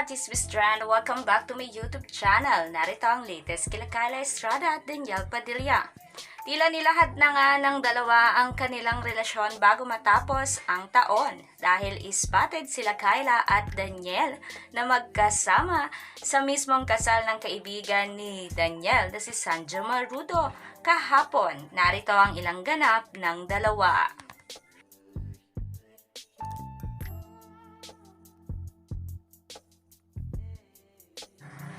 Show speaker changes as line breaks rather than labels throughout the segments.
Chismis Strand! Welcome back to my YouTube channel. Narito ang latest kila Kyla Estrada at Daniel Padilla. Tila nilahad na nga ng dalawa ang kanilang relasyon bago matapos ang taon dahil spotted sila Kyla at Daniel na magkasama sa mismong kasal ng kaibigan ni Daniel na si Sanjo Marudo kahapon. Narito ang ilang ganap ng dalawa.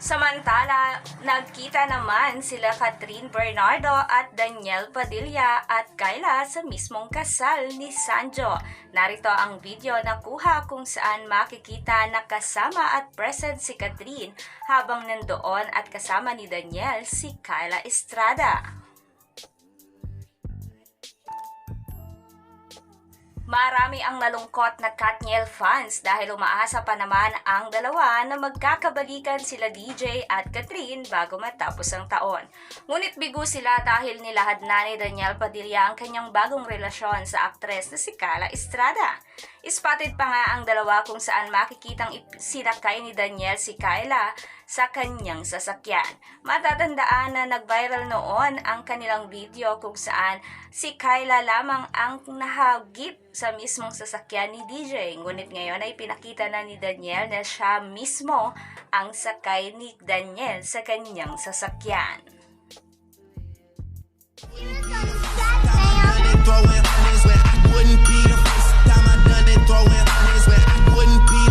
Samantala, nagkita naman sila Catherine Bernardo at Daniel Padilla at Kyla sa mismong kasal ni Sanjo. Narito ang video na kuha kung saan makikita na kasama at present si Catherine habang nandoon at kasama ni Daniel si Kyla Estrada. Marami ang nalungkot na Katniel fans dahil umaasa pa naman ang dalawa na magkakabalikan sila DJ at Catherine bago matapos ang taon. Ngunit bigo sila dahil nilahad na ni Daniel Padilla ang kanyang bagong relasyon sa aktres na si Kyla Estrada. Spotted pa nga ang dalawa kung saan makikitang sinakay ni Daniel si Kyla sa kanyang sasakyan. Matatandaan na nag-viral noon ang kanilang video kung saan si Kyla lamang ang nahagip sa mismong sasakyan ni DJ. Ngunit ngayon ay pinakita na ni Daniel na siya mismo ang sakay ni Daniel sa kanyang sasakyan.
Throwing hundreds when I wouldn't be the first time I done it. Throwing hundreds when I wouldn't be